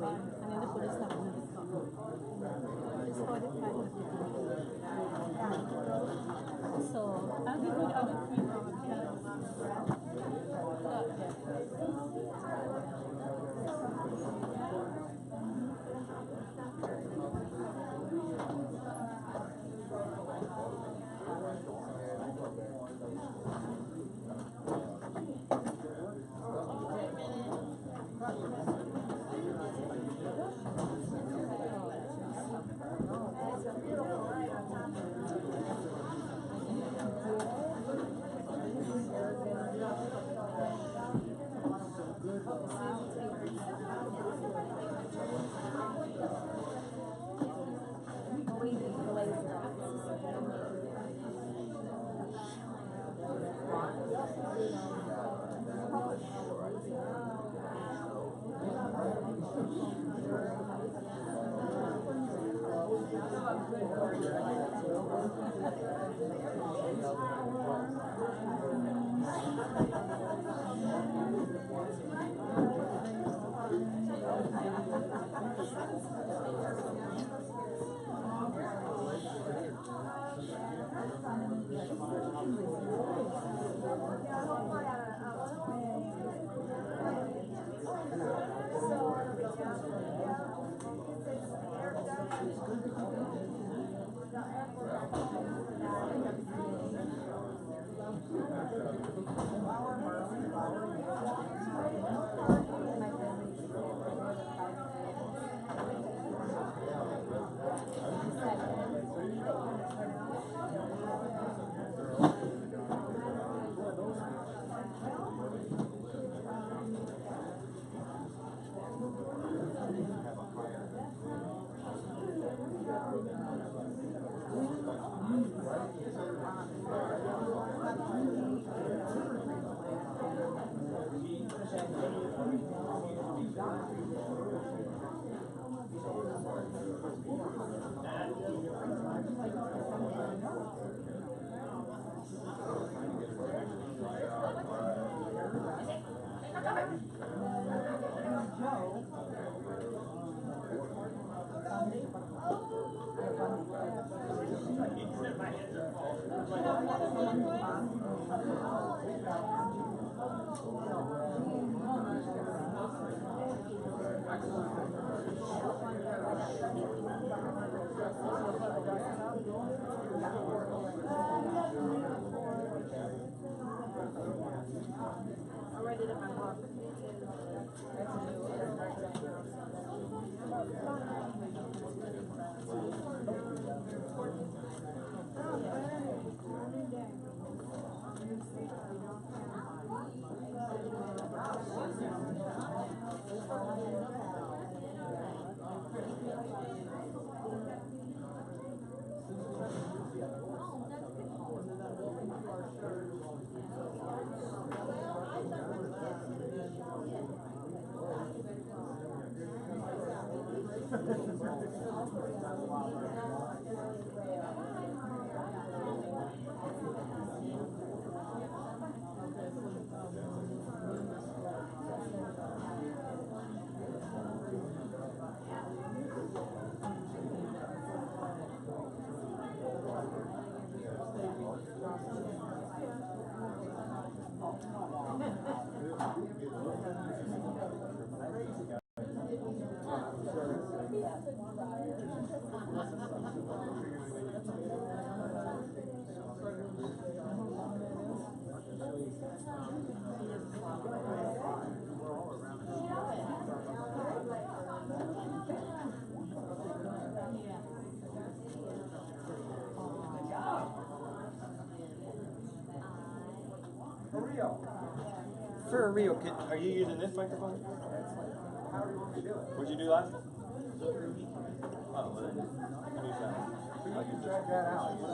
and then the police stopped me. Just hold it tight. So I'll give you the other cream For real, are you using this microphone? What'd you do last? Oh, well, then, I'll use that. I'll use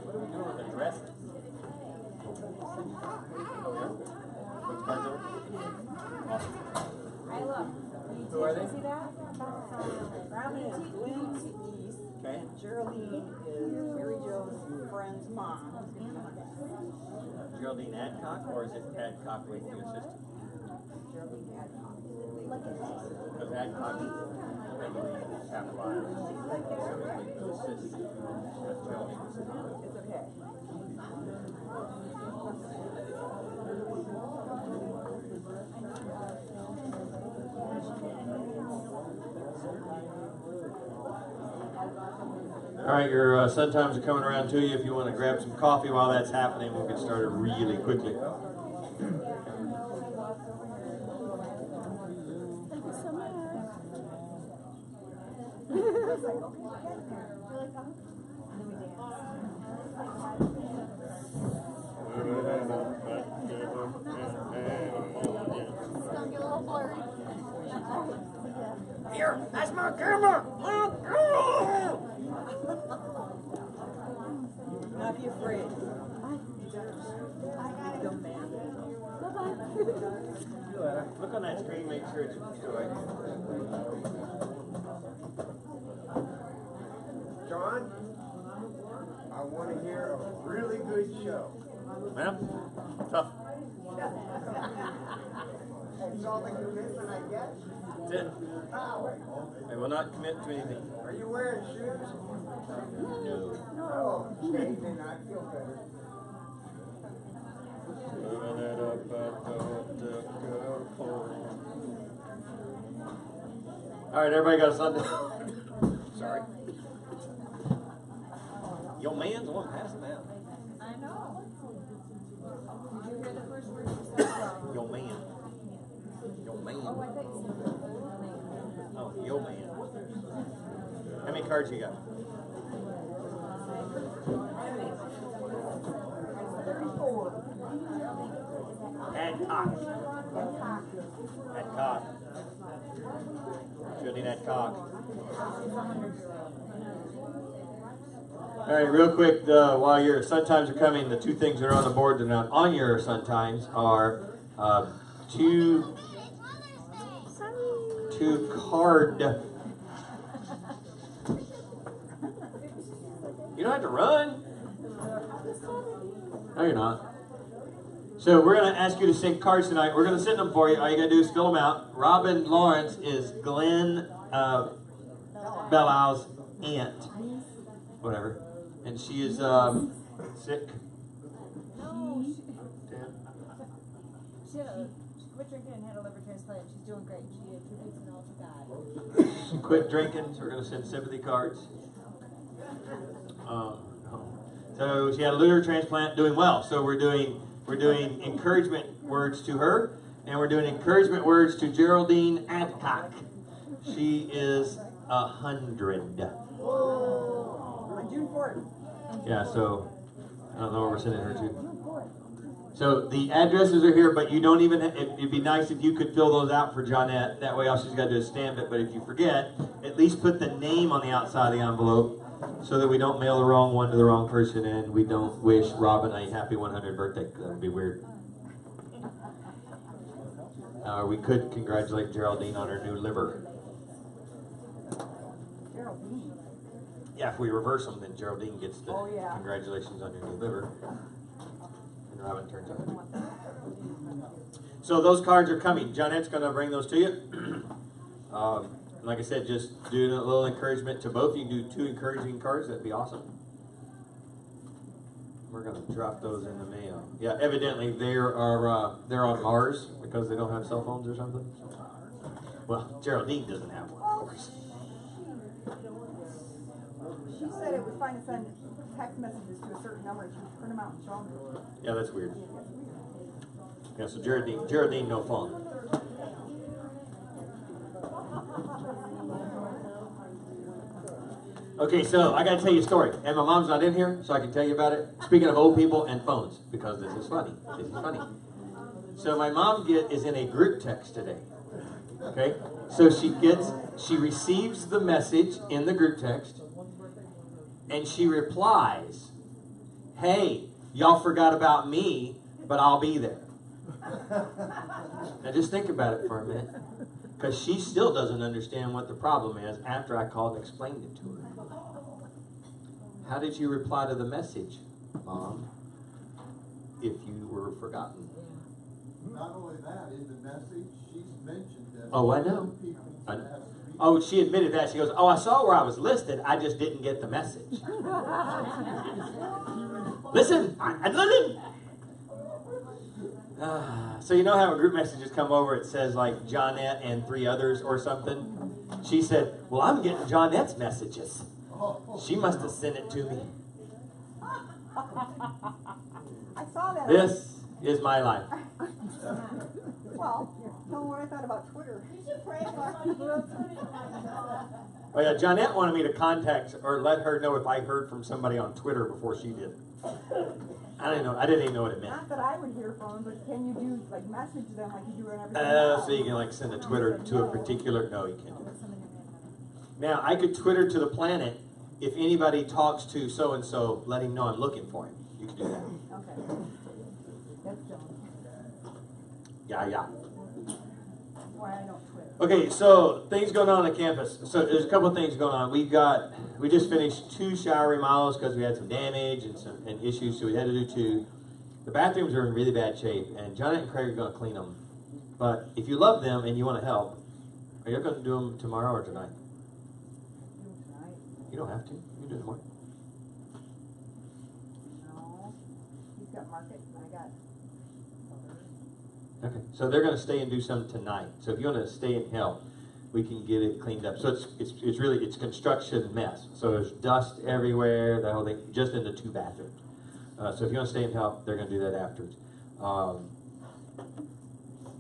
What are we doing with the dresses? Awesome. Hey, look. Who are they? See that? Robin is Glenn East. Okay. Geraldine is Mary Jo's friend's mom. Geraldine Adcock, or is it Adcock with your sister? Geraldine Adcock. Because Adcock is regularly capitalized. So it's like sister. That's Geraldine's sister. It's okay. All right, your sun times are coming around to you. If you want to grab some coffee while that's happening, we'll get started really quickly. Thank you so much. It's gonna get a little blurry. Here, that's my camera. Not be afraid. Dumb man. Look on that screen, make sure it's right. John, I want to hear a really good show. Ma'am? Tough. That's all the commitment I get? That's it. I will not commit to anything. Are you wearing shoes? No. Oh, okay, then I feel better. All right, everybody got a sun. Sorry. Your man's the one passing out. I know. Did you hear the first word you said? Your man. Your man. Oh, I thought you said Oh, your man. How many cards you got? 34. Adcock. Adcock. Geraldine Adcock. All right, real quick, while your sun times are coming, the two things that are on the board that are not on your sun times are two card. You don't have to run. No, you're not. So we're going to ask you to sing cards tonight. We're going to send them for you. All you got to do is fill them out. Robin Lawrence is Glenn Bellow's aunt. Whatever. And she is sick. No, she quit drinking and had a liver transplant. She's doing great. She attributes it all to God. She quit drinking, so we're going to send sympathy cards. So she had a liver transplant, doing well. So we're doing encouragement words to her, and we're doing encouragement words to Geraldine Adcock. She is 100. On June 4th. Yeah, so I don't know where we're sending her to. So the addresses are here, but you don't even, it'd be nice if you could fill those out for Johnette. That way all she's got to do is stamp it, but if you forget, at least put the name on the outside of the envelope so that we don't mail the wrong one to the wrong person and we don't wish Robin a happy 100th birthday. That would be weird. We could congratulate Geraldine on her new liver. Geraldine. Yeah, if we reverse them, then Geraldine gets the Oh, yeah. congratulations on your new liver. And Robin turns out. So those cards are coming. Johnette's going to bring those to you. Like I said, just do a little encouragement to both. You can do 2 encouraging cards. That'd be awesome. We're going to drop those in the mail. Yeah, evidently they're on Mars because they don't have cell phones or something. Well, Geraldine doesn't have one, of course. She said it was fine to send text messages to a certain number and she would print them out and show them. Yeah, that's weird. Yeah, so Geraldine, no phone. Okay, so I gotta tell you a story. And my mom's not in here, so I can tell you about it. Speaking of old people and phones, because this is funny. This is funny. So my mom is in a group text today. Okay? So she receives the message in the group text, and she replies, "Hey, y'all forgot about me, but I'll be there." Now just think about it for a minute. Because she still doesn't understand what the problem is after I called and explained it to her. How did you reply to the message, Mom, if you were forgotten? Not only that, in the message, she's mentioned that. Oh, I know. People I have know. to be. Oh, she admitted that. She goes, oh, I saw where I was listed. I just didn't get the message. Listen. I listen. So you know how a group messages come over, it says like Johnette and 3 others or something? She said, well, I'm getting Johnette's messages. She must have sent it to me. I saw that. This is my life. Well, tell me what I thought about Twitter. You should pray for Oh yeah, Johnette wanted me to contact or let her know if I heard from somebody on Twitter before she did. I didn't know. I didn't even know what it meant. Not that I would hear from them, but can you do, like, message them like you do in everything else? So you can like send a Twitter to a particular. No, you can't do that. Now I could Twitter to the planet. If anybody talks to so and so, let him know I'm looking for him. You can do that. Okay. That's John. Yeah. Why I don't Twitter. Okay, so things going on campus. So there's a couple of things going on. We just finished 2 shower remodels because we had some damage and issues, so we had to do 2. The bathrooms are in really bad shape, and Janet and Craig are going to clean them. But if you love them and you want to help, are you going to do them tomorrow or tonight? Do it tonight. You don't have to. You can do it tomorrow. No. He's got market and I got others. Okay, so they're going to stay and do some tonight. So if you want to stay and help, we can get it cleaned up. So it's really construction mess. So there's dust everywhere, the whole thing, just in the 2 bathrooms. So if you want to stay and help, they're going to do that afterwards.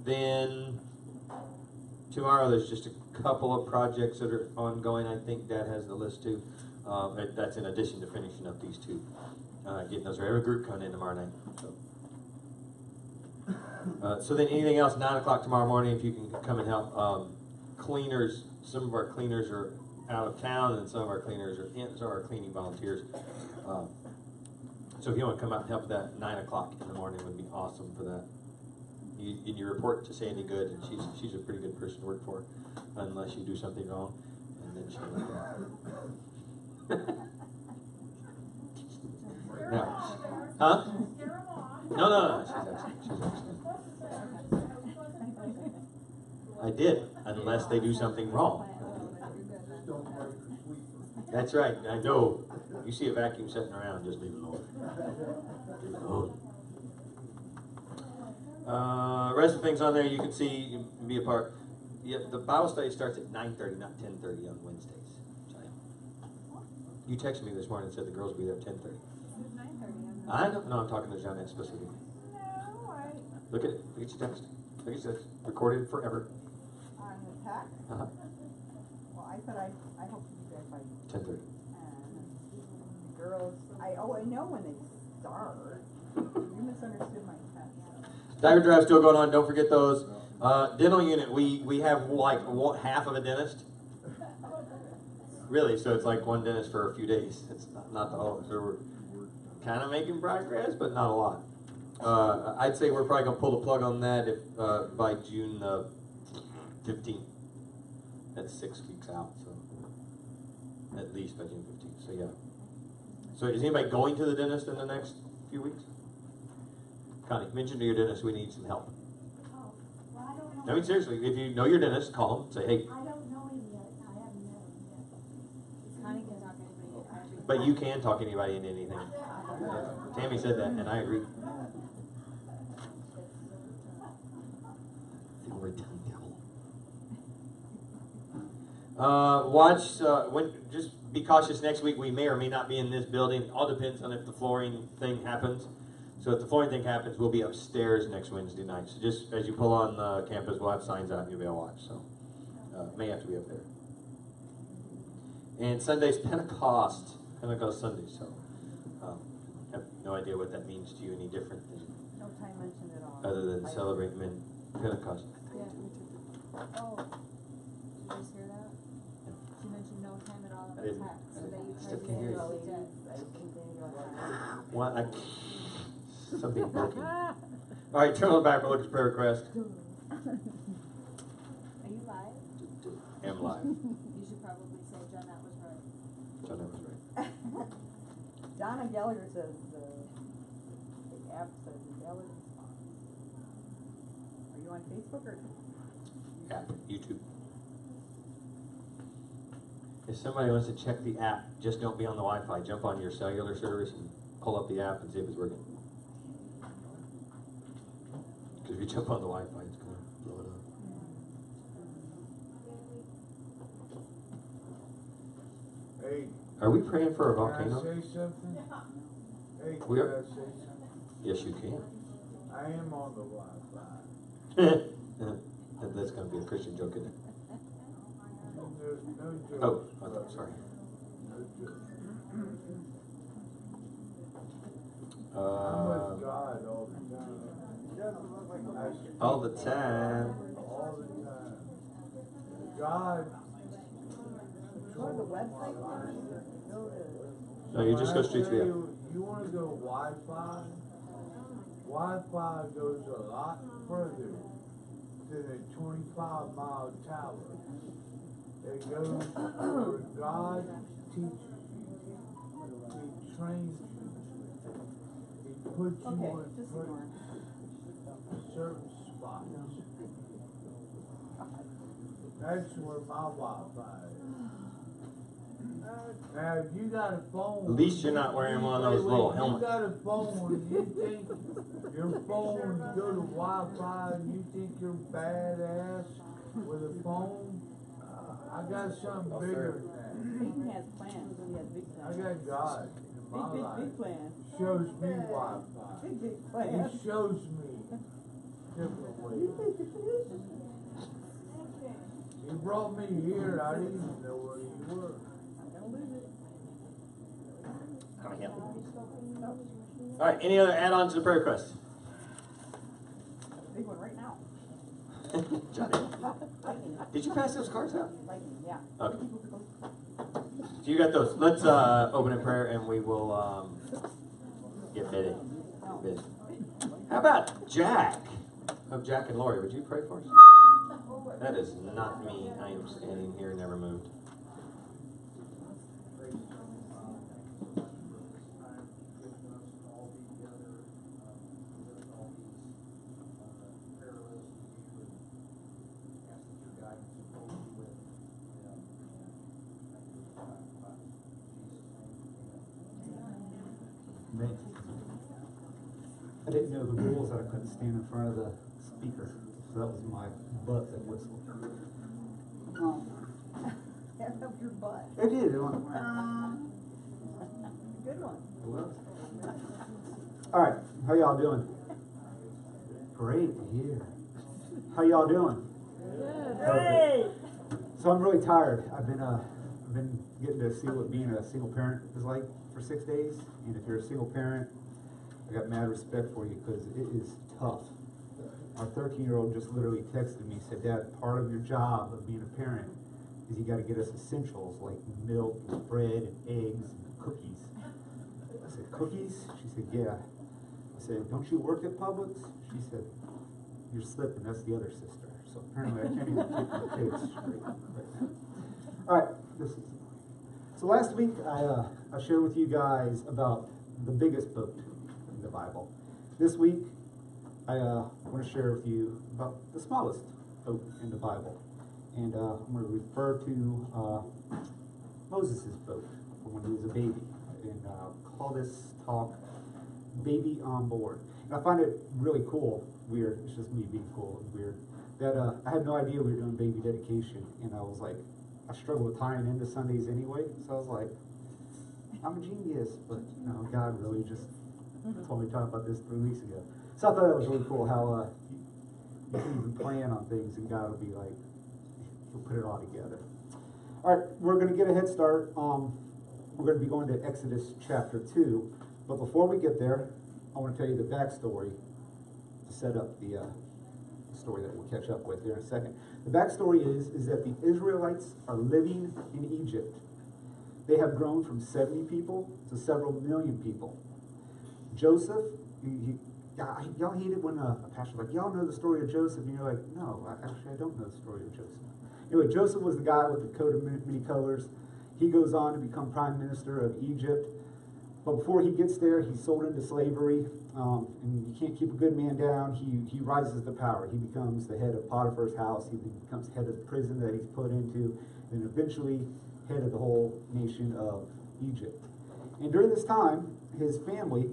Then tomorrow there's just a couple of projects that are ongoing. I think Dad has the list too. That's in addition to finishing up these 2. Getting those. We have a group coming in tomorrow night. So then anything else, 9 o'clock tomorrow morning, if you can come and help. Cleaners, some of our cleaners are out of town and some of our cleaners are in, some of our cleaning volunteers. So if you want to come out and help with that, 9 o'clock in the morning would be awesome for that. You report to Sandy Good, and she's a pretty good person to work for, unless you do something wrong, and then she'll let that. No. Huh? No. She's excellent. I did, unless they do something wrong. Just don't break the sweeper. That's right, I know. You see a vacuum sitting around, just leave it alone. Leave it alone. Rest of the things on there you can see, you can be a part. Yeah, the Bible study starts at 9:30, not 10:30 on Wednesdays. You texted me this morning and said the girls will be there at 10:30. I know. No, I'm talking to Jeanette specifically. Look at it. Look at your text. Look at your text. Recorded forever. On the text? Uh-huh. Well, I said I hope to be back by 10:30. and the girls, I know when they start. You misunderstood my text. Diver drive still going on. Don't forget those. Dental unit. We have like half of a dentist. Really, so it's like one dentist for a few days. It's not the whole. So we're kind of making progress, but not a lot. I'd say we're probably gonna pull the plug on that if by June 15th. That's 6 weeks out, so at least by June 15th. So yeah. So is anybody going to the dentist in the next few weeks? Connie, mention to your dentist we need some help. Oh, well, I don't know. I mean seriously, if you know your dentist, call him. Say hey. I don't know him yet. I haven't met him yet. Connie can talk to anybody. But you can talk anybody into anything. Tammy said that, and I agree. Just be cautious next week. We may or may not be in this building. All depends on if the flooring thing happens. So if the flooring thing happens, we'll be upstairs next Wednesday night. So just as you pull on campus, we'll have signs out and you'll be able to watch. So may have to be up there. And Sunday's Pentecost Sunday. So I have no idea what that means to you any different than No time mentioned at all. other than celebrate Pentecost. Yeah. Oh, did you just hear that? She mentioned no time at all I in the didn't. text, so that you Still tried can't hear to you. say I continue on time. What? Something broken. All right, turn on back. We'll look at prayer request. Are you live? Am live. You should probably say, John, that was right. So that was right. Donna Gallagher says, the app says the Gallagher response. Are you on Facebook or? App, YouTube. If somebody wants to check the app, just don't be on the Wi-Fi. Jump on your cellular service and pull up the app and see if it's working. Because if you jump on the Wi-Fi, it's going to blow it up. Hey, Are we praying for a can I volcano? say something? Hey, can We are- I say something? Yes, you can. I am on the Wi-Fi. That's going to be a Christian joke, isn't it? There's no joke. Oh, sorry. No joke. I'm with God all the time. All the time. All the time. God. Go to the website first. Go to. No, you just go straight to the app. You wanna go Wi-Fi? Wi-Fi goes a lot further than a 25-mile tower. It goes where God teaches you. He trains you. He puts you Okay, in just ignore certain spots. That's where my Wi-Fi is. Now, if you got a phone. At least you're not wearing one of those little helmets. You got a phone and you think your phone go to Wi-Fi and you think you're badass with a phone. I got something bigger than that. Satan has plans, he has big I plans. got God in my life. Big plans. Shows me Wi-Fi. Big plans. He shows me different ways. You brought me here, I didn't even know where you were. I'm gonna lose it. All right, any other add-ons to the prayer request? Big one right now. Johnny, did you pass those cards out? Lightning, yeah. Okay. So you got those. Let's open in prayer and we will get busy. How about Jack? Of Jack and Lori, would you pray for us? That is not me. I am standing here, never moved. I didn't know the rules that I couldn't stand in front of the speaker, so that was my butt that whistled. Oh. That's up your butt. It did. It went, Good one. it was. All right, how y'all doing? Great to hear. How y'all doing? Great. So I'm really tired. I've been getting to see what being a single parent is like for 6 days, and if you're a single parent, I got mad respect for you because it is tough. Our 13-year-old just literally texted me, said, Dad, part of your job of being a parent is you got to get us essentials like milk and bread and eggs and cookies. I said, cookies? She said, yeah. I said, don't you work at Publix? She said, you're slipping, that's the other sister. So apparently I can't even keep my kids straight right now. All right, so last week I shared with you guys about the biggest boat in the Bible. This week I want to share with you about the smallest boat in the Bible. And I'm going to refer to Moses' boat from when he was a baby. And call this talk Baby on Board. And I find it really cool, weird, it's just me being cool and weird, that I had no idea we were doing baby dedication. And I was like, I struggle with tying into Sundays anyway, so I was like, I'm a genius. But no, God really just told me to talk about this 3 weeks ago. So I thought that was really cool how you can even plan on things and God will be like, he'll put it all together. All right, we're going to get a head start. We're going to be going to Exodus chapter 2. But before we get there, I want to tell you the backstory to set up the story that we'll catch up with here in a second. The backstory is that the Israelites are living in Egypt. They have grown from 70 people to several million people. Joseph, y'all hate it when a pastor's like, y'all know the story of Joseph, and you're like, no, actually I don't know the story of Joseph. Anyway, Joseph was the guy with the coat of many colors. He goes on to become prime minister of Egypt. But before he gets there, he's sold into slavery, and you can't keep a good man down. He rises to power. He becomes the head of Potiphar's house. He becomes head of the prison that he's put into, and eventually head of the whole nation of Egypt. And during this time, his family,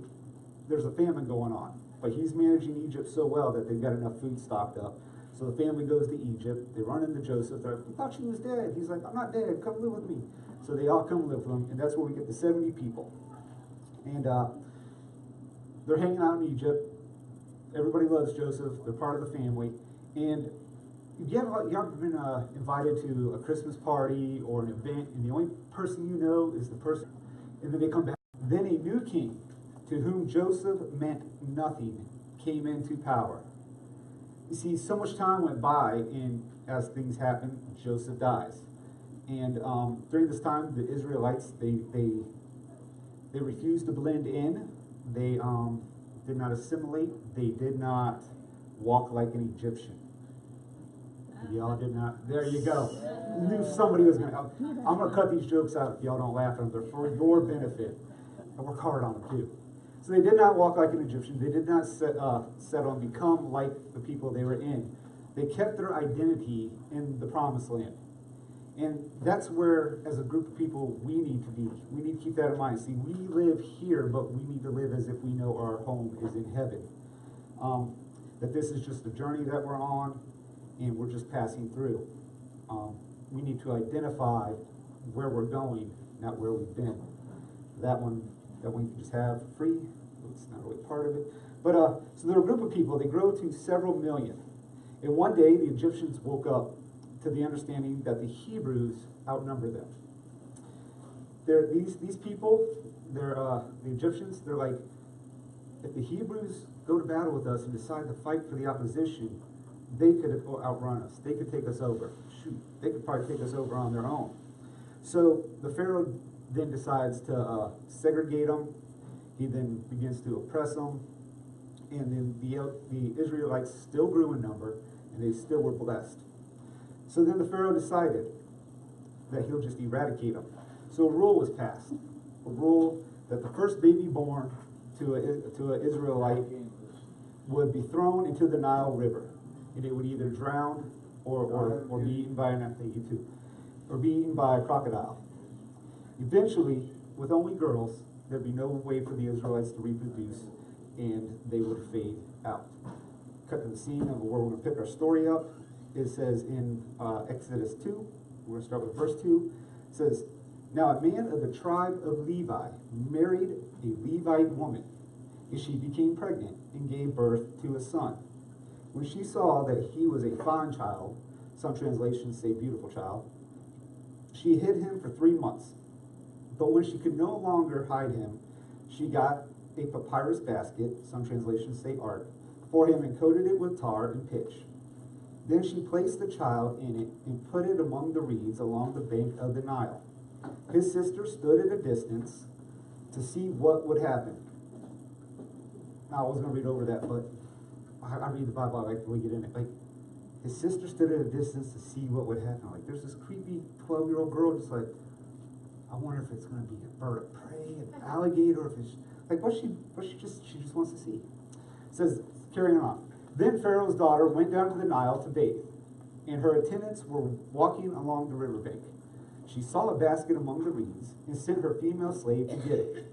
there's a famine going on, but he's managing Egypt so well that they've got enough food stocked up. So the family goes to Egypt. They run into Joseph. They're like, "We thought you was dead." He's like, "I'm not dead. Come live with me." So they all come live with him, and that's where we get the 70 people. And they're hanging out in Egypt. Everybody loves Joseph. They're part of the family. And you ever been invited to a Christmas party or an event, and the only person you know is the person, and then they come back. Then a new king, to whom Joseph meant nothing, came into power. You see, so much time went by, and as things happen, Joseph dies. And during this time, the Israelites, they refused to blend in. They did not assimilate. They did not walk like an Egyptian. Y'all did not. There you go. Knew somebody was going to. I'm going to cut these jokes out if y'all don't laugh at them. They're for your benefit. I work hard on them too. So they did not walk like an Egyptian. They did not set on become like the people they were in. They kept their identity in the promised land. And that's where, as a group of people, we need to be. We need to keep that in mind. See, we live here, but we need to live as if we know our home is in heaven. That this is just a journey that we're on, and we're just passing through. We need to identify where we're going, not where we've been. That one you can just have for free. It's not really part of it. But so they're a group of people. They grow to several million. And one day, the Egyptians woke up to the understanding that the Hebrews outnumber them. These people, the Egyptians, they're like, if the Hebrews go to battle with us and decide to fight for the opposition, they could outrun us. They could take us over. Shoot, they could probably take us over on their own. So the Pharaoh then decides to segregate them. He then begins to oppress them. And then the Israelites still grew in number, and they still were blessed. So then the Pharaoh decided that he'll just eradicate them. So a rule was passed. A rule that the first baby born to an Israelite would be thrown into the Nile River. And it would either drown or be eaten by be eaten by a crocodile. Eventually, with only girls, there'd be no way for the Israelites to reproduce, and they would fade out. Cut to the scene of where we're going to pick our story up. It says in Exodus 2, we're going to start with verse 2. It says, "Now a man of the tribe of Levi married a Levite woman, and she became pregnant and gave birth to a son. When she saw that he was a fine child," some translations say beautiful child, "she hid him for 3 months. But when she could no longer hide him, she got a papyrus basket," some translations say ark, "for him and coated it with tar and pitch. Then she placed the child in it and put it among the reeds along the bank of the Nile. His sister stood at a distance to see what would happen." Now, I wasn't going to read over that, but I read the Bible, I like to get in it. Like, his sister stood at a distance to see what would happen. Like, there's this creepy 12-year-old girl just like, I wonder if it's going to be a bird of prey, an alligator, if it's like she just wants to see. It says, carrying on. "Then Pharaoh's daughter went down to the Nile to bathe, and her attendants were walking along the riverbank. She saw a basket among the reeds and sent her female slave to get it.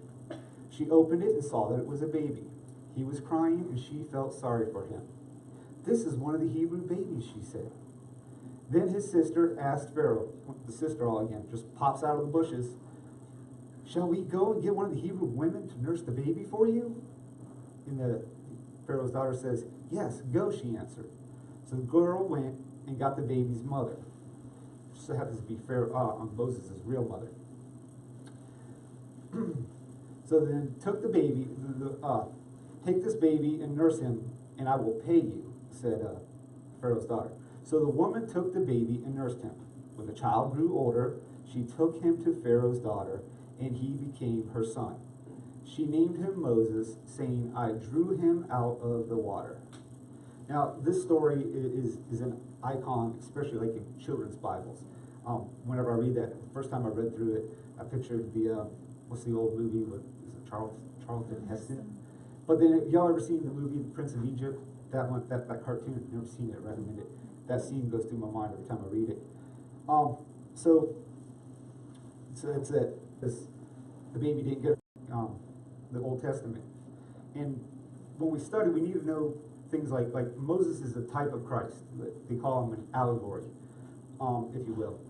She opened it and saw that it was a baby. He was crying, and she felt sorry for him. 'This is one of the Hebrew babies,' she said. Then his sister asked Pharaoh," the sister all again, just pops out of the bushes, "Shall we go and get one of the Hebrew women to nurse the baby for you?" And the Pharaoh's daughter says, "Yes, go," she answered. So the girl went and got the baby's mother. She happens to be Moses' real mother. So then took the baby, "Take this baby and nurse him, and I will pay you," said Pharaoh's daughter. So the woman took the baby and nursed him. When the child grew older, she took him to Pharaoh's daughter, and he became her son. She named him Moses, saying, I drew him out of the water. Now, this story is an icon, especially like in children's Bibles. Whenever I read that, the first time I read through it, I pictured the, what's the old movie with, is it Charlton Heston? But then, y'all ever seen the movie The Prince of Egypt? That one, that cartoon, never seen it, recommend it. That scene goes through my mind every time I read it. So it's that the baby didn't get the Old Testament. And when we study, we need to know things like Moses is a type of Christ. They call him an allegory, if you will.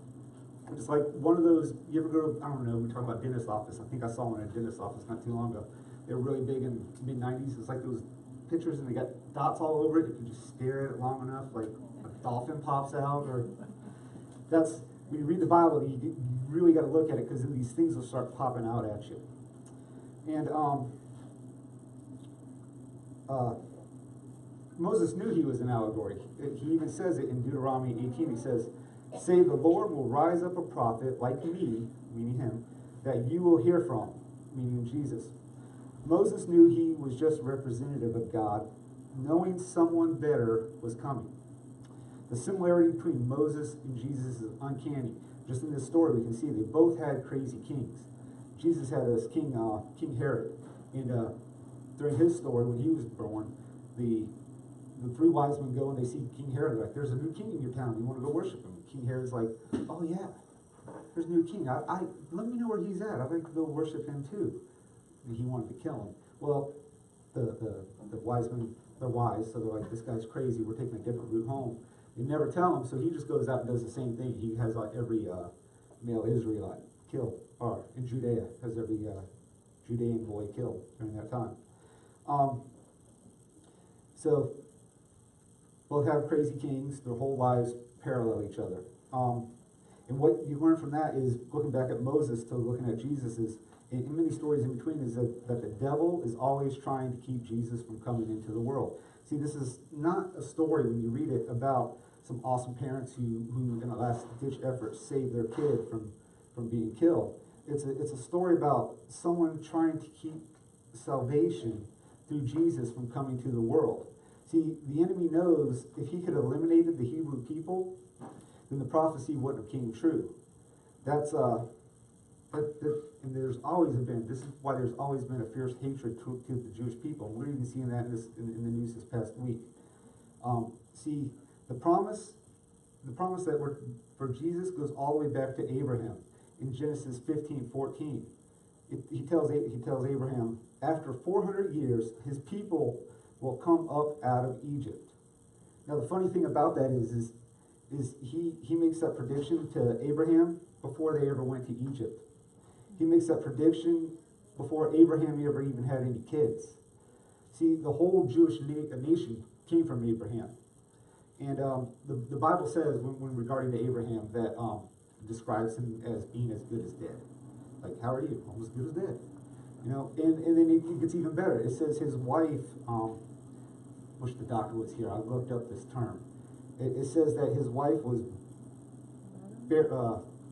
It's like one of those, you ever go to, I don't know, we talk about dentist office. I think I saw one in a dentist office not too long ago. They were really big in the mid-90s. It's like those pictures and they got dots all over it. You can just stare at it long enough, like a dolphin pops out, or that's, when you read the Bible, you really got to look at it because these things will start popping out at you. And Moses knew he was an allegory. He even says it in Deuteronomy 18. He says, say the Lord will rise up a prophet like me, meaning him, that you will hear from, meaning Jesus. Moses knew he was just representative of God, knowing someone better was coming. The similarity between Moses and Jesus is uncanny. Just in this story, we can see they both had crazy kings. Jesus had this king, King Herod, and during his story, when he was born, the three wise men go and they see King Herod. They're like, there's a new king in your town. You want to go worship him? King Herod's like, oh yeah, there's a new king. Let me know where he's at. I'd like to go worship him too. And he wanted to kill him. Well, the wise men, they're wise, so they're like, this guy's crazy. We're taking a different route home. They never tell him, so he just goes out and does the same thing. He has like every male Israelite killed, or in Judea, has every Judean boy killed during that time. So both have crazy kings. Their whole lives parallel each other. And what you learn from that is, looking back at Moses to looking at Jesus, is in many stories in between, is that the devil is always trying to keep Jesus from coming into the world. See, this is not a story, when you read it, about some awesome parents who in a last-ditch effort, saved their kid from being killed. It's a story about someone trying to keep salvation through Jesus from coming to the world. See, the enemy knows if he could have eliminated the Hebrew people, then the prophecy wouldn't have came true. That's and there's always been, this is why there's always been a fierce hatred to the Jewish people. We're even seeing that in the news this past week. See, the promise that for Jesus goes all the way back to Abraham in Genesis 15:14. He tells Abraham, after 400 years, his people will come up out of Egypt. Now, the funny thing about that is he makes that prediction to Abraham before they ever went to Egypt. He makes that prediction before Abraham ever even had any kids. See, the whole Jewish nation came from Abraham. And the Bible says, when regarding to Abraham, that describes him as being as good as dead. Like, how are you? Almost as good as dead. You know, and then it gets even better. It says his wife, wish the doctor was here, I looked up this term. It says that his wife was,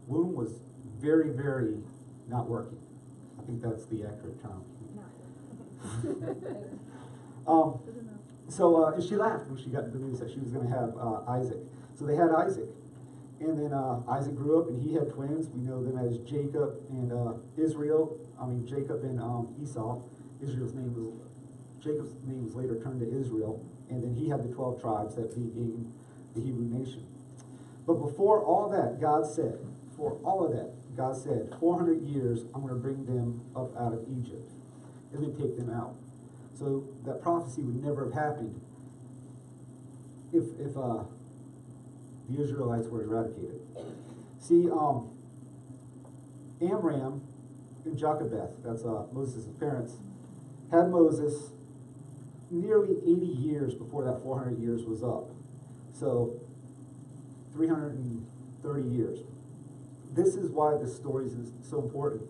womb was very, very not working. I think that's the accurate term. So she laughed when she got the news that she was going to have Isaac. So they had Isaac. And then Isaac grew up and he had twins. We know them as Jacob and Jacob and Esau. Jacob's name was later turned to Israel. And then he had the 12 tribes that became the Hebrew nation. But before all that, God said, 400 years, I'm going to bring them up out of Egypt and then take them out. So that prophecy would never have happened if the Israelites were eradicated. See, Amram and Jochebed, that's Moses' parents, had Moses nearly 80 years before that 400 years was up. So 330 years. This is why this story is so important.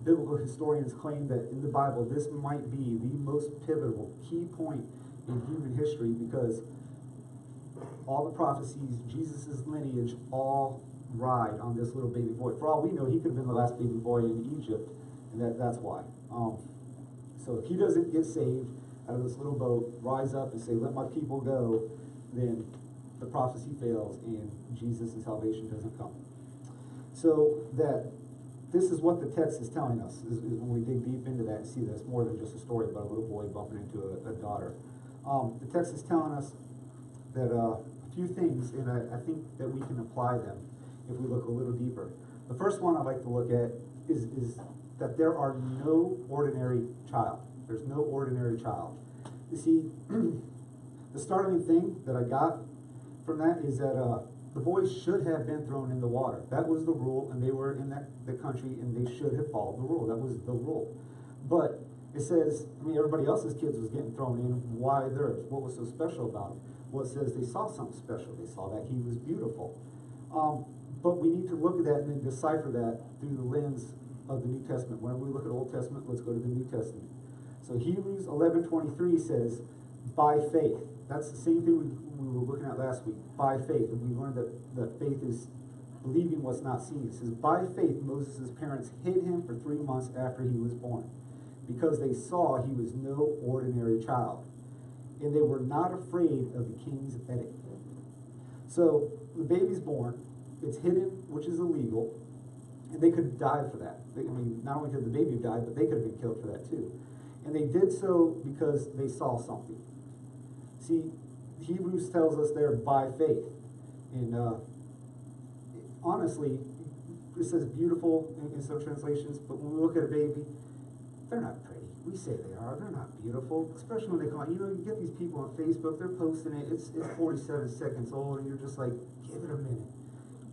Biblical historians claim that in the Bible, this might be the most pivotal key point in human history, because all the prophecies, Jesus' lineage, all ride on this little baby boy. For all we know, he could have been the last baby boy in Egypt, That's why. So if he doesn't get saved out of this little boat, rise up and say, let my people go, then the prophecy fails and Jesus and salvation doesn't come. So that this is what the text is telling us, is when we dig deep into that and see that it's more than just a story about a little boy bumping into a daughter. The text is telling us that a few things, and I think that we can apply them if we look a little deeper. The first one I'd like to look at is that there are no ordinary child. There's no ordinary child. You see, the startling thing that I got from that is that the boys should have been thrown in the water. That was the rule, and they were in the country, and they should have followed the rule. That was the rule. But it says, I mean, everybody else's kids was getting thrown in. Why theirs? What was so special about it? Well, it says they saw something special. They saw that he was beautiful. But we need to look at that and then decipher that through the lens of the New Testament. Whenever we look at Old Testament, let's go to the New Testament. So Hebrews 11:23 says, by faith. That's the same thing we were looking at last week. By faith. And we learned that faith is believing what's not seen. It says, by faith, Moses' parents hid him for 3 months after he was born, because they saw he was no ordinary child. And they were not afraid of the king's edict. So the baby's born, it's hidden, which is illegal, and they could have died for that. I mean, not only could the baby have died, but they could have been killed for that too. And they did so because they saw something. See, Hebrews tells us there by faith. And honestly, it says beautiful in some translations, but when we look at a baby, they're not pretty. We say they are. They're not beautiful, especially when they come out. You know, you get these people on Facebook, they're posting it. It's 47 seconds old, and you're just like, give it a minute.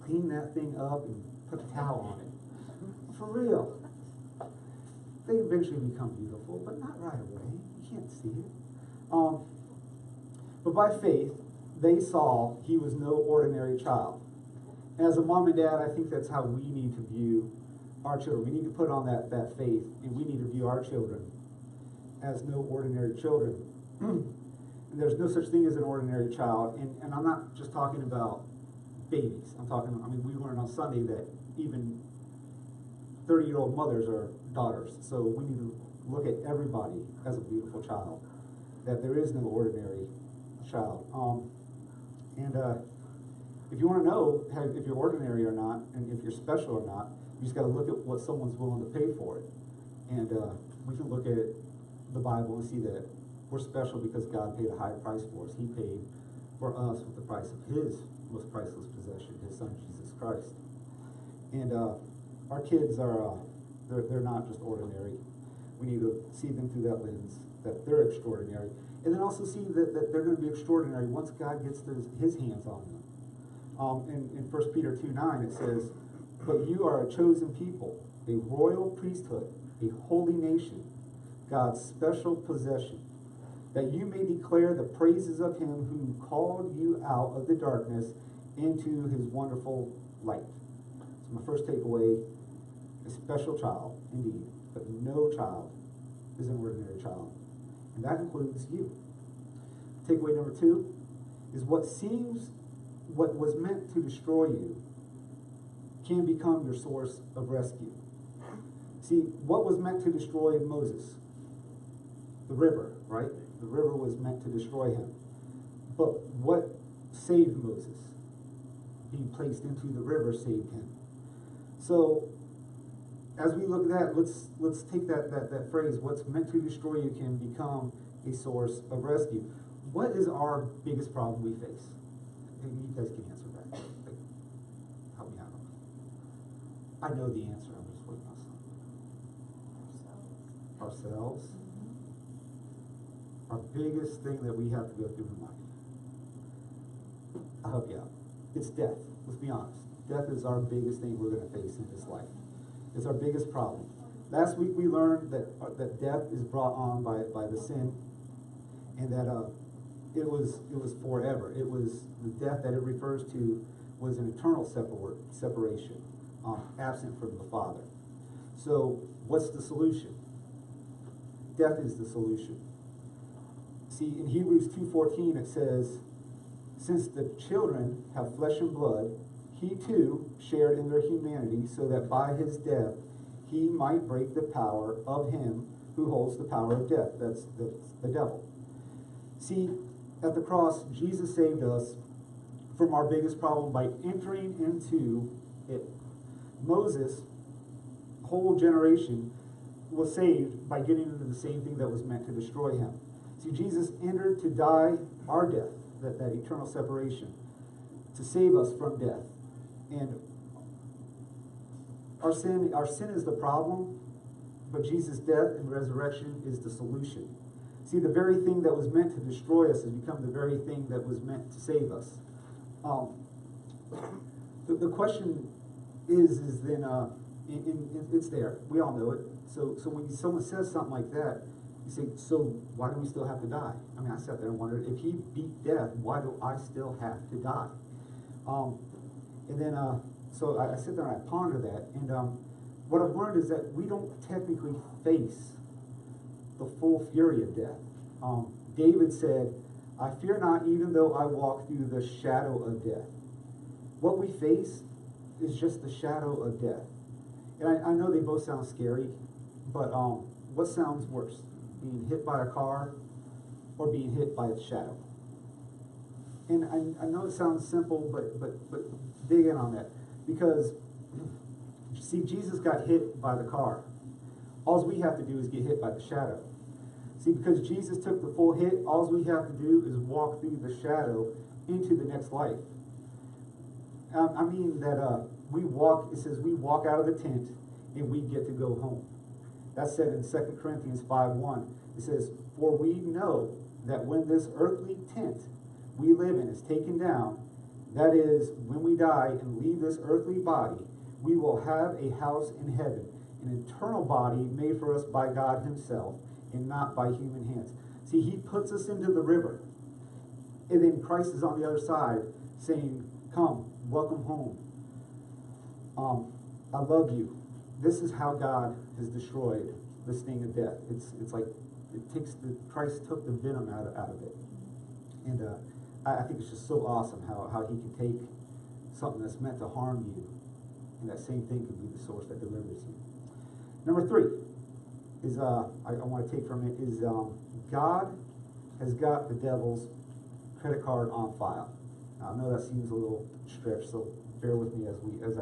Clean that thing up and put a towel on it. For real. They eventually become beautiful, but not right away. You can't see it. But by faith, they saw he was no ordinary child. As a mom and dad, I think that's how we need to view our children. We need to put on that faith, and we need to view our children as no ordinary children. And there's no such thing as an ordinary child. And I'm not just talking about babies. We learned on Sunday that even 30-year-old mothers are daughters. So we need to look at everybody as a beautiful child, that there is no ordinary child. If you want to know if you're ordinary or not, and if you're special or not, you just got to look at what someone's willing to pay for it. And we can look at the Bible and see that we're special because God paid a high price for us. He paid for us with the price of his most priceless possession, his son, Jesus Christ. And our kids are, they're not just ordinary. We need to see them through that lens, that they're extraordinary. And then also see that they're going to be extraordinary once God gets his hands on them. In 1 Peter 2:9 it says, but you are a chosen people, a royal priesthood, a holy nation, God's special possession, that you may declare the praises of him who called you out of the darkness into his wonderful light. So my first takeaway, a special child, indeed, but no child is an ordinary child. And that includes you. Takeaway number 2 is what was meant to destroy you can become your source of rescue. See, what was meant to destroy Moses? The river, right? The river was meant to destroy him. But what saved Moses? Being placed into the river saved him. So, as we look at that, let's take that phrase, what's meant to destroy you can become a source of rescue. What is our biggest problem we face? And you guys can answer that. Like, help me out. I know the answer, I'm just waiting on something. Ourselves. Our biggest thing that we have to go through in life. I'll help you out. It's death. Let's be honest. Death is our biggest thing we're going to face in this life. It's our biggest problem. Last week we learned that death is brought on by the sin, and that it was forever. It was the death that it refers to was an eternal separation, absent from the Father. So what's the solution? Death is the solution. See, in Hebrews 2:14 it says, since the children have flesh and blood, he too shared in their humanity, so that by his death he might break the power of him who holds the power of death. That's the devil. See, at the cross, Jesus saved us from our biggest problem by entering into it. Moses' whole generation was saved by getting into the same thing that was meant to destroy him. See, Jesus entered to die our death, that eternal separation, to save us from death. And our sin is the problem, but Jesus' death and resurrection is the solution. See, the very thing that was meant to destroy us has become the very thing that was meant to save us. The question is then, it's there. We all know it. So when someone says something like that, you say, so why do we still have to die? I mean, I sat there and wondered, if he beat death, why do I still have to die? And then, so I sit there and I ponder that. And what I've learned is that we don't technically face the full fury of death. David said, I fear not even though I walk through the shadow of death. What we face is just the shadow of death. And I know they both sound scary, but what sounds worse? Being hit by a car or being hit by its shadow? And I know it sounds simple, but dig in on that. Because, see, Jesus got hit by the car. All we have to do is get hit by the shadow. See, because Jesus took the full hit, all we have to do is walk through the shadow into the next life. I mean that it says we walk out of the tent and we get to go home. That's said in 2 Corinthians 5:1. It says, for we know that when this earthly tent we live in is taken down, that is, when we die and leave this earthly body, we will have a house in heaven, an eternal body made for us by God himself and not by human hands. See, he puts us into the river, and then Christ is on the other side saying, come, welcome home. I love you. This is how God has destroyed the sting of death. It's like Christ took the venom out of it. And I think it's just so awesome how he can take something that's meant to harm you, and that same thing can be the source that delivers you. Number 3 is, I want to take from it, is God has got the devil's credit card on file. Now, I know that seems a little stretched, so bear with me as I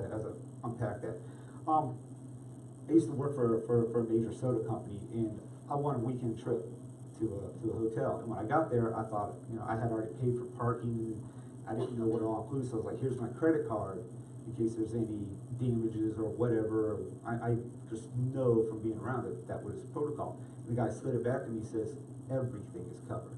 unpack that. I used to work for a major soda company, and I won a weekend trip to a hotel. And when I got there, I thought, I had already paid for parking. I didn't know what it all included, so I was like, here's my credit card in case there's any damages or whatever. I just know from being around it that was protocol. And the guy slid it back to me and says, everything is covered.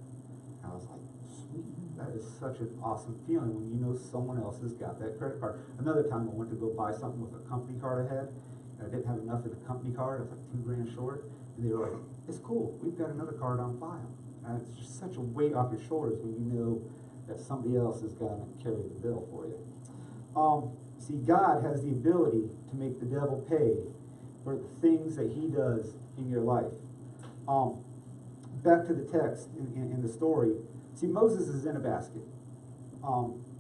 And I was like, sweet, that is such an awesome feeling when you know someone else has got that credit card. Another time I went to go buy something with a company card I had, and I didn't have enough in the company card. I was like $2,000 short. And they were like, it's cool, we've got another card on file. And it's just such a weight off your shoulders when you know that somebody else is going to carry the bill for you. See, God has the ability to make the devil pay for the things that he does in your life. Back to the text in the story. See, Moses is in a basket.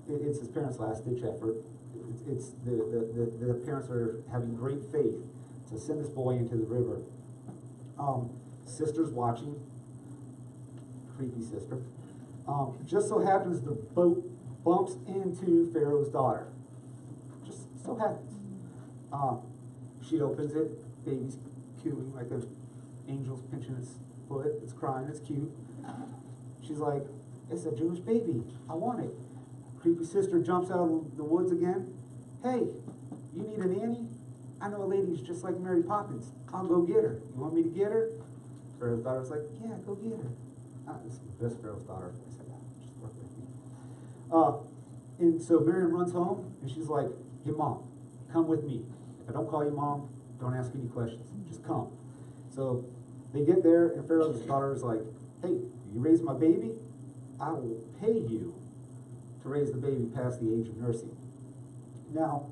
It's his parents' last-ditch effort. The parents are having great faith to send this boy into the river. Sister's watching. Creepy sister. Just so happens the boat bumps into Pharaoh's daughter. Just so happens. She opens it. Baby's cooing like an angel's pinching its foot. It's crying. It's cute. She's like, it's a Jewish baby. I want it. Creepy sister jumps out of the woods again. Hey, you need a nanny? I know a lady who's just like Mary Poppins. I'll go get her. You want me to get her? Pharaoh's daughter's like, yeah, go get her. This is the best Pharaoh's daughter. I said, just work with me. And so Miriam runs home, and she's like, hey, Mom, come with me. If I don't call you Mom, don't ask any questions. Just come. So they get there, and Pharaoh's daughter is like, hey, you raise my baby? I will pay you to raise the baby past the age of nursing. Now,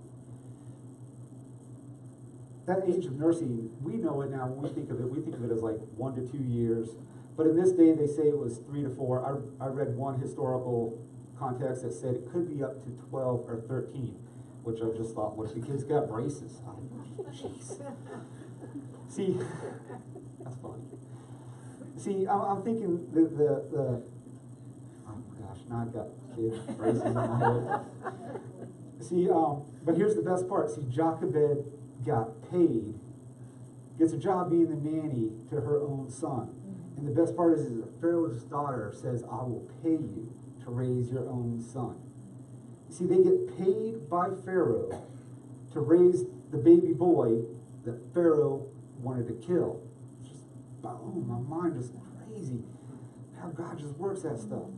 that age of nursing, we know it now when we think of it as like 1 to 2 years. But in this day, they say it was 3 to 4. I read one historical context that said it could be up to 12 or 13. which I just thought, what if the kids got braces? Jeez. See, that's funny. See, I'm thinking the oh my gosh, now I've got kids braces in my head. See, but here's the best part. See, Jochebed got paid, gets a job being the nanny to her own son. And the best part is that Pharaoh's daughter says, I will pay you to raise your own son. See, they get paid by Pharaoh to raise the baby boy that Pharaoh wanted to kill. It's just, boom, my mind just crazy. How God just works that stuff.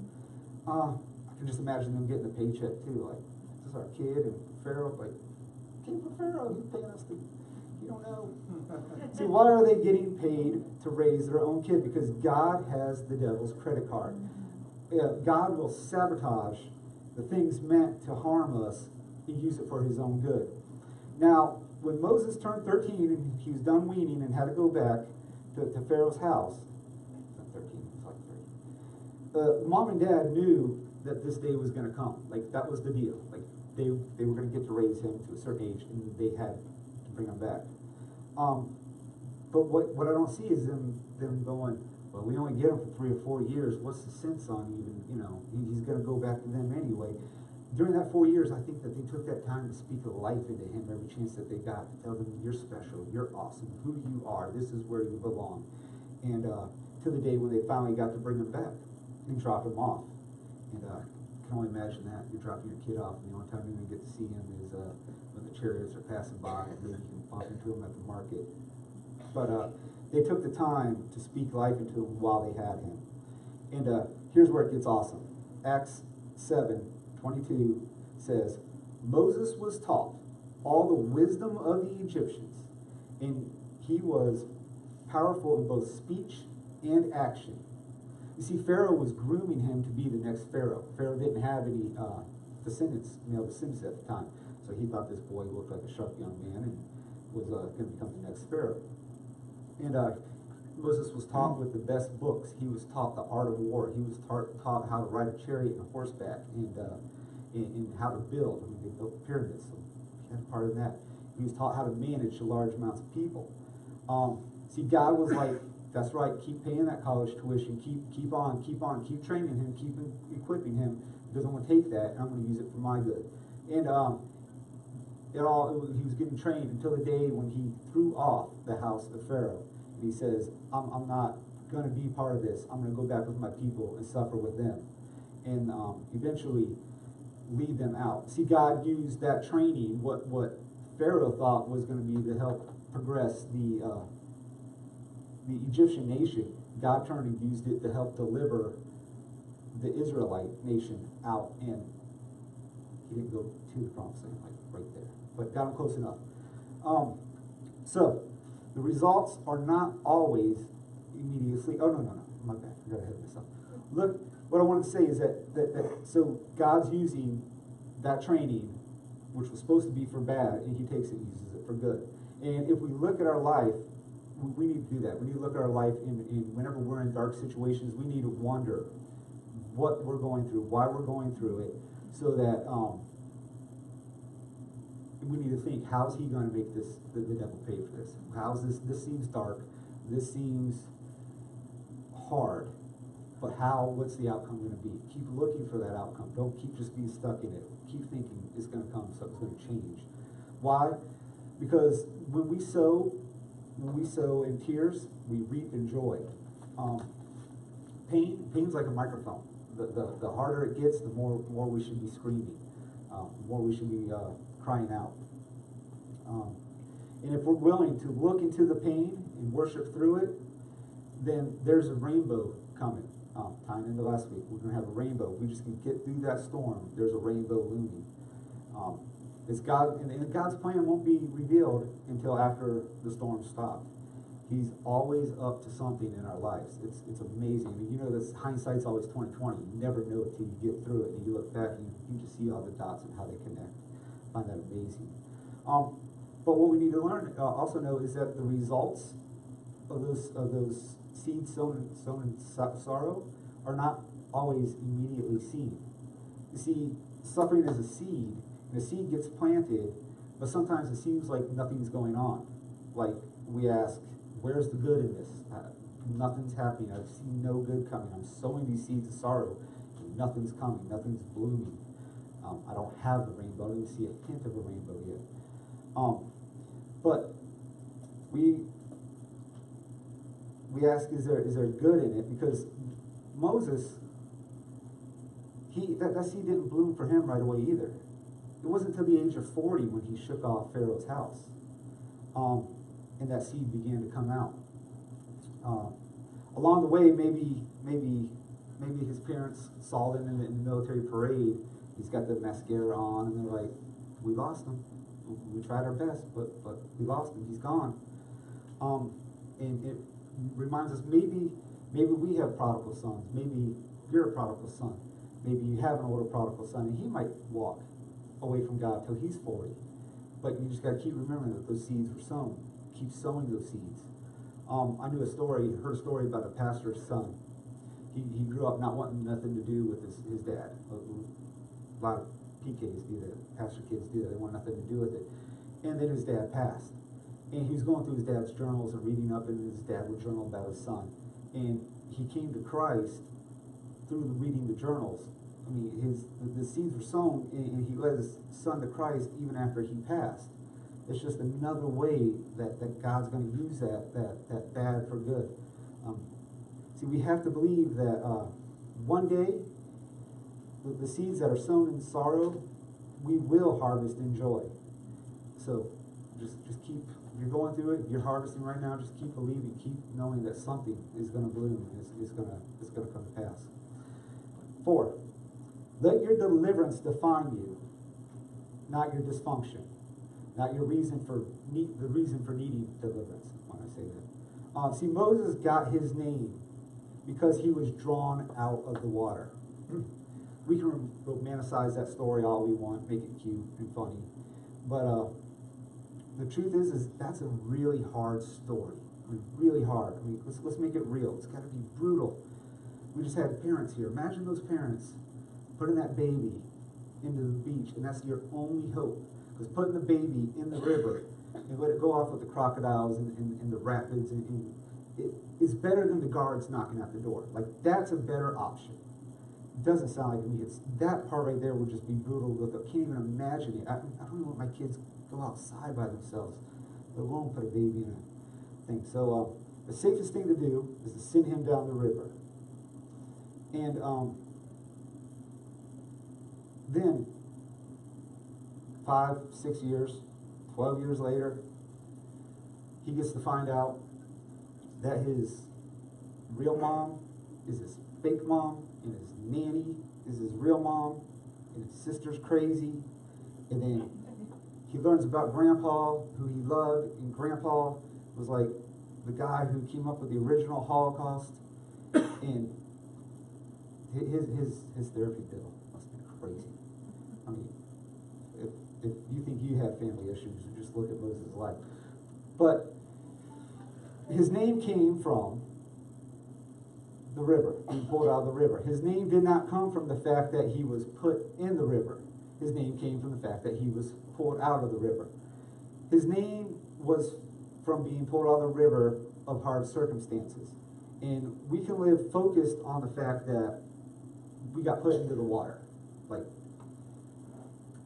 I can just imagine them getting a paycheck too. Like, this is our kid, and Pharaoh, like, came from Pharaoh, he's paying us to, you don't know. See, why are they getting paid to raise their own kid? Because God has the devil's credit card. God will sabotage the things meant to harm us and use it for his own good. Now, when Moses turned 13 and he was done weaning and had to go back to Pharaoh's house, not 13, it was like 3. Mom and dad knew that this day was going to come. Like, that was the deal. Like, they were going to get to raise him to a certain age, and they had to bring him back. But what I don't see is them going, well, we only get him for 3 or 4 years. What's the sense on even, he's going to go back to them anyway. During that 4 years, I think that they took that time to speak life into him every chance that they got, to tell them, you're special, you're awesome, who you are, this is where you belong. And to the day when they finally got to bring him back and drop him off. And I can only imagine that. You're dropping your kid off, and the only time you're going to get to see him is when the chariots are passing by, and maybe you can bump into him at the market. But they took the time to speak life into him while they had him. And here's where it gets awesome. Acts 7:22 says, Moses was taught all the wisdom of the Egyptians, and he was powerful in both speech and action. You see, Pharaoh was grooming him to be the next Pharaoh. Pharaoh didn't have any male descendants at the time, so he thought this boy looked like a sharp young man and was going to become the next Pharaoh. And Moses was taught with the best books. He was taught the art of war. He was taught how to ride a chariot and a horseback, and how to build. I mean, they built the pyramids, so he had a part in that. He was taught how to manage large amounts of people. See, God was like, that's right, keep paying that college tuition, keep training him, keep equipping him, because I'm going to take that and I'm going to use it for my good. And he was getting trained until the day when he threw off the house of Pharaoh. And he says, I'm not going to be part of this. I'm going to go back with my people and suffer with them. And eventually lead them out. See, God used that training, what Pharaoh thought was going to be to help progress the Egyptian nation. God turned and used it to help deliver the Israelite nation out, and he didn't go to the promised land, like right there, but got him close enough. So the results are not always immediately. Oh no, my bad. I got ahead of myself. Look, what I wanted to say is that so God's using that training, which was supposed to be for bad, and he takes it and uses it for good. And if we look at our life, we need to do that. We need to look at our life in whenever we're in dark situations, we need to wonder what we're going through, why we're going through it, so that we need to think, how's he going to make this, the devil pay for this? How's this seems dark, this seems hard, but what's the outcome going to be? Keep looking for that outcome. Don't keep just being stuck in it. Keep thinking it's going to come, something's going to change. Why? Because when we sow in tears, we reap in joy. Pain's like a microphone. The harder it gets, the more we should be screaming, the more we should be crying out. And if we're willing to look into the pain and worship through it, then there's a rainbow coming. Tying into last week, we're going to have a rainbow. We just can get through that storm. There's a rainbow looming. It's God, and God's plan won't be revealed until after the storm stopped. He's always up to something in our lives. It's amazing. I mean, you know, this hindsight's always 20/20. You never know it till you get through it, and you look back and you just see all the dots and how they connect. I find that amazing. But what we need to learn, also know, is that the results of those seeds sown in sorrow are not always immediately seen. You see, suffering is a seed, The seed gets planted, but sometimes it seems like nothing's going on. Like we ask, where's the good in this? Nothing's happening. I see no good coming. I'm sowing these seeds of sorrow, and nothing's coming. Nothing's blooming. I don't have a rainbow. I don't even see a hint of a rainbow yet. But we ask, is there good in it? Because Moses, that seed didn't bloom for him right away either. It wasn't until the age of 40 when he shook off Pharaoh's house, and that seed began to come out. Along the way, maybe his parents saw him in the military parade. He's got the mascara on, and they're like, "We lost him. We tried our best, but we lost him. He's gone." And it reminds us, maybe we have prodigal sons. Maybe you're a prodigal son. Maybe you have an older prodigal son, and he might walk away from God till he's 40. But you just got to keep remembering that those seeds were sown. Keep sowing those seeds. I heard a story about a pastor's son. He grew up not wanting nothing to do with his dad. A lot of PKs do that. Pastor kids do that. They want nothing to do with it. And then his dad passed. And he was going through his dad's journals and reading up, and his dad would journal about his son. And he came to Christ through reading the journals. I mean, the seeds were sown, and he led his son to Christ even after he passed. It's just another way that God's going to use that bad for good. See, we have to believe that one day, the seeds that are sown in sorrow, we will harvest in joy. So, just keep. If you're going through it, if you're harvesting right now, just keep believing, keep knowing that something is going to bloom, is going to come to pass. 4, let your deliverance define you, not your dysfunction, not your reason for needing deliverance. When I say that, see, Moses got his name because he was drawn out of the water. We can romanticize that story all we want, make it cute and funny, but the truth is that's a really hard story. I mean, really hard. I mean, let's make it real. It's got to be brutal. We just had parents here. Imagine those parents putting that baby into the beach, and that's your only hope. Because putting the baby in the river and let it go off with the crocodiles and the rapids, and it is better than the guards knocking at the door. Like, that's a better option. It doesn't sound like to me. It's that part right there would just be brutal. I can't even imagine it. I don't even want my kids go outside by themselves, let alone put a baby in a thing. So the safest thing to do is to send him down the river. And then 5, 6 years, 12 years later, he gets to find out that his real mom is his fake mom, and his nanny is his real mom, and his sister's crazy. And then he learns about Grandpa, who he loved, and Grandpa was like the guy who came up with the original Holocaust. And his therapy bill must have been crazy. I mean, if you think you have family issues, just look at Moses' life. But his name came from the river, being pulled out of the river. His name did not come from the fact that he was put in the river. His name came from the fact that he was pulled out of the river. His name was from being pulled out of the river of hard circumstances. And we can live focused on the fact that we got put into the water. Like,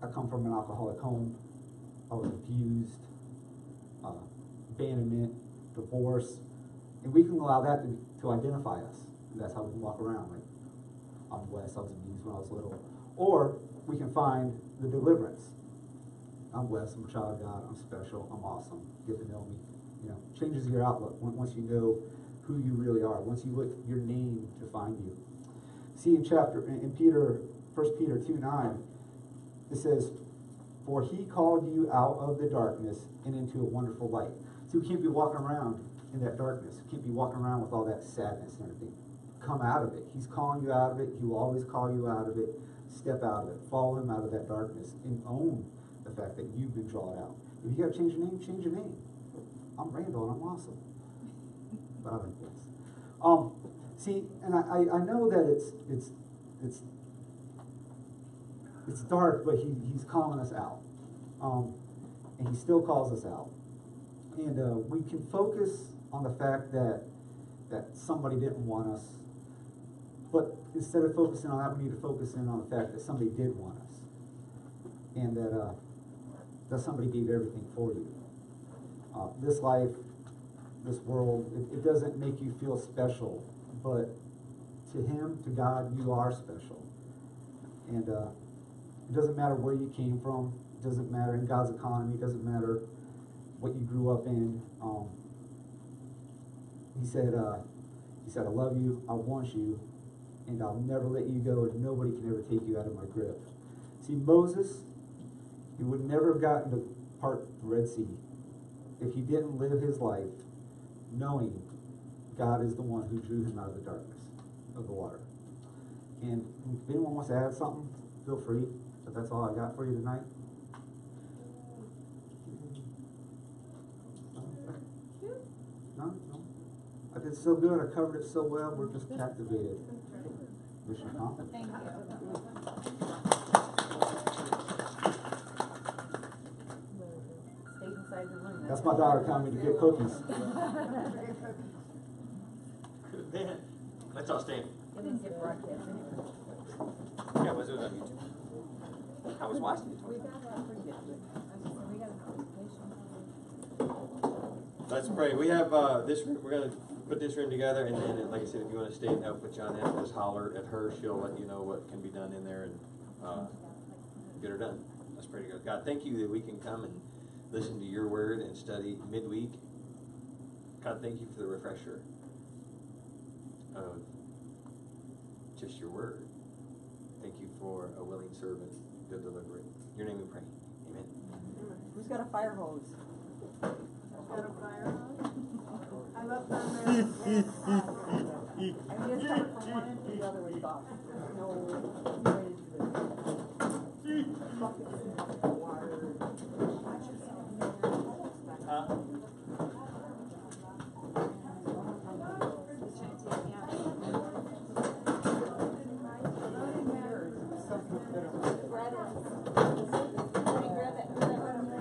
I come from an alcoholic home. I was abused, abandonment, divorce, and we can allow that to identify us. And that's how we can walk around. Like, I'm Wes, I was abused when I was little. Or we can find the deliverance. I'm Wes, I'm a child of God, I'm special, I'm awesome, get to know me. You know, changes your outlook once you know who you really are, once you look your name to find you. See in 1 Peter 2:9, it says, "For he called you out of the darkness and into a wonderful light." So you can't be walking around in that darkness. You can't be walking around with all that sadness and everything. Come out of it. He's calling you out of it. He will always call you out of it. Step out of it. Follow him out of that darkness and own the fact that you've been drawn out. If you got to change your name, change your name. I'm Randall and I'm awesome. But I like this. See, and I know that it's it's dark, but he's calling us out. And he still calls us out. And we can focus on the fact that somebody didn't want us. But instead of focusing on that, we need to focus in on the fact that somebody did want us. And that somebody gave everything for you. This life, this world, it doesn't make you feel special. But to him, to God, you are special. And it doesn't matter where you came from. It doesn't matter in God's economy. It doesn't matter what you grew up in. He said, I love you, I want you, and I'll never let you go, and nobody can ever take you out of my grip. See, Moses, he would never have gotten to part the Red Sea if he didn't live his life knowing God is the one who drew him out of the darkness of the water. And if anyone wants to add something, feel free, but that's all I got for you tonight. No? I did so good, I covered it so well, we're just captivated. Mission accomplished. Thank you. Stay inside the room. That's my daughter telling me to get cookies. Man, let's all stand. It didn't get broadcast anyway. Yeah, was it on YouTube? I was watching it. We got that pretty good. We got an application. Let's pray. We have this room. We're going to put this room together, and then, like I said, if you want to stay and help with Johnette, just holler at her. She'll let you know what can be done in there and get her done. Let's pray together. God, thank you that we can come and listen to your word and study midweek. God, thank you for the refresher of just your word. Thank you for a willing servant to deliver it. In your name we pray. Amen. Who's got a fire hose? Got a fire hose? I love primary. I mean, it's coming from one end to the other with off. No way to the buckets and water.